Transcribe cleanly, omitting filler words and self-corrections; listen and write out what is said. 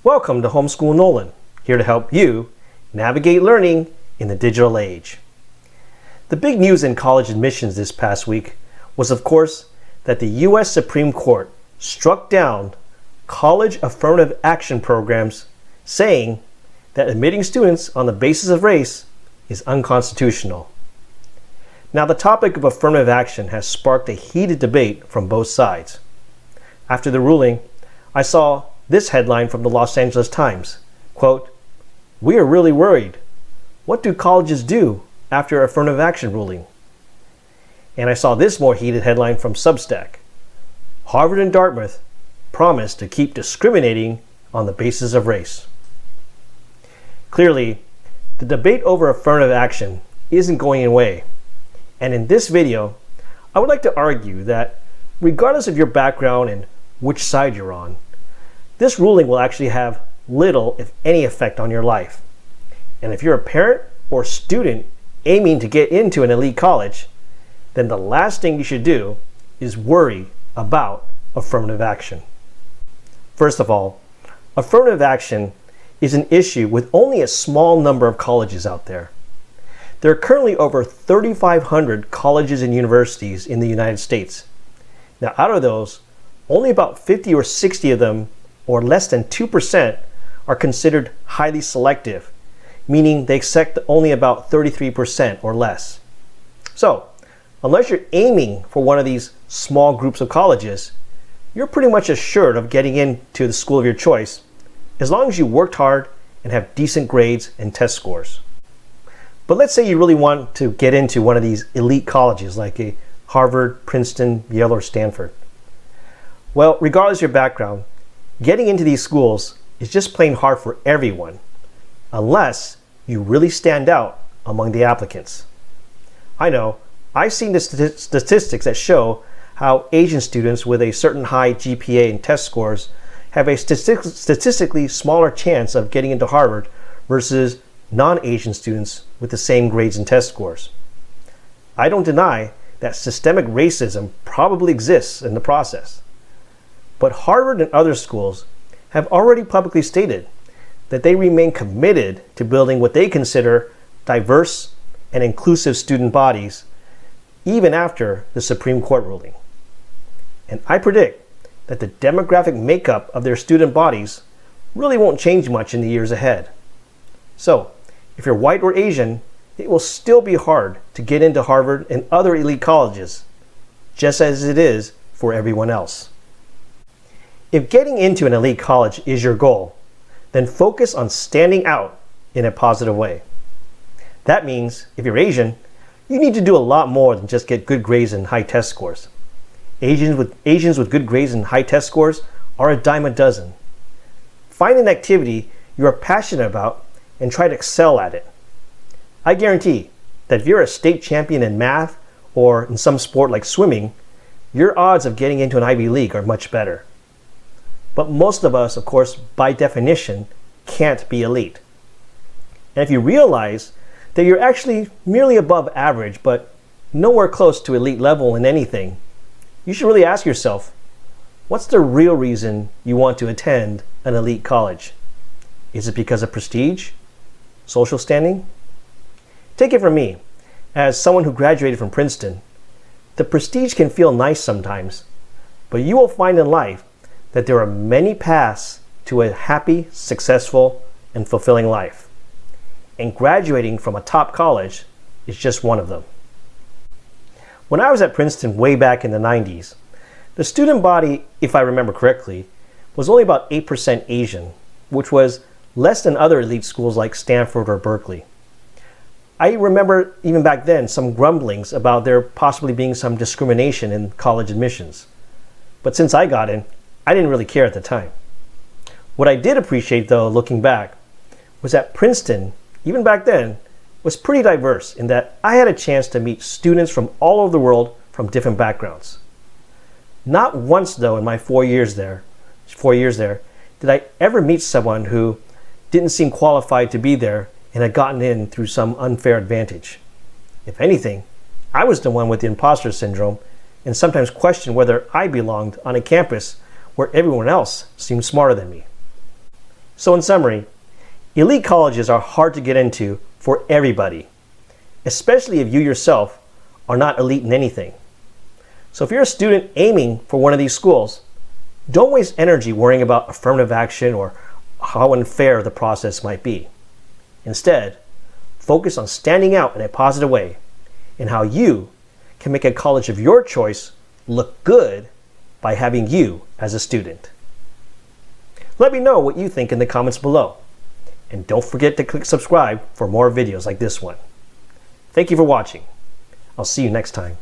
Welcome to Homeschool Nolan, here to help you navigate learning in the digital age. The big news in college admissions this past week was, of course, that the U.S. Supreme Court struck down college affirmative action programs, saying that admitting students on the basis of race is unconstitutional. Now, the topic of affirmative action has sparked a heated debate from both sides. After the ruling, I saw this headline from the Los Angeles Times, quote, "We are really worried. What do colleges do after affirmative action ruling?" And I saw this more heated headline from Substack. Harvard and Dartmouth promise to keep discriminating on the basis of race. Clearly, the debate over affirmative action isn't going away. And in this video, I would like to argue that regardless of your background and which side you're on, this ruling will actually have little, if any, effect on your life. And if you're a parent or student aiming to get into an elite college, then the last thing you should do is worry about affirmative action. First of all, affirmative action is an issue with only a small number of colleges out there. There are currently over 3,500 colleges and universities in the United States. Now, out of those, only about 50 or 60 of them, or less than 2%, are considered highly selective, meaning they accept only about 33% or less. So, unless you're aiming for one of these small groups of colleges, you're pretty much assured of getting into the school of your choice, as long as you worked hard and have decent grades and test scores. But let's say you really want to get into one of these elite colleges like a Harvard, Princeton, Yale, or Stanford. Well, regardless of your background, getting into these schools is just plain hard for everyone, unless you really stand out among the applicants. I know, I've seen the statistics that show how Asian students with a certain high GPA and test scores have a statistically smaller chance of getting into Harvard versus non-Asian students with the same grades and test scores. I don't deny that systemic racism probably exists in the process. But Harvard and other schools have already publicly stated that they remain committed to building what they consider diverse and inclusive student bodies, even after the Supreme Court ruling. And I predict that the demographic makeup of their student bodies really won't change much in the years ahead. So, if you're white or Asian, it will still be hard to get into Harvard and other elite colleges, just as it is for everyone else. If getting into an elite college is your goal, then focus on standing out in a positive way. That means, if you're Asian, you need to do a lot more than just get good grades and high test scores. Asians with good grades and high test scores are a dime a dozen. Find an activity you are passionate about and try to excel at it. I guarantee that if you're a state champion in math or in some sport like swimming, your odds of getting into an Ivy League are much better. But most of us, of course, by definition, can't be elite. And if you realize that you're actually merely above average, but nowhere close to elite level in anything, you should really ask yourself, what's the real reason you want to attend an elite college? Is it because of prestige? Social standing? Take it from me, as someone who graduated from Princeton, the prestige can feel nice sometimes, but you will find in life that there are many paths to a happy, successful, and fulfilling life. And graduating from a top college is just one of them. When I was at Princeton way back in the 90s, the student body, if I remember correctly, was only about 8% Asian, which was less than other elite schools like Stanford or Berkeley. I remember even back then some grumblings about there possibly being some discrimination in college admissions. But since I got in, I didn't really care at the time. What I did appreciate, though, looking back, was that Princeton, even back then, was pretty diverse in that I had a chance to meet students from all over the world from different backgrounds. Not once, though, in my 4 years there, did I ever meet someone who didn't seem qualified to be there and had gotten in through some unfair advantage. If anything, I was the one with the imposter syndrome and sometimes questioned whether I belonged on a campus where everyone else seemed smarter than me. So in summary, elite colleges are hard to get into for everybody, especially if you yourself are not elite in anything. So if you're a student aiming for one of these schools, don't waste energy worrying about affirmative action or how unfair the process might be. Instead, focus on standing out in a positive way and how you can make a college of your choice look good by having you as a student. Let me know what you think in the comments below. And don't forget to click subscribe for more videos like this one. Thank you for watching. I'll see you next time.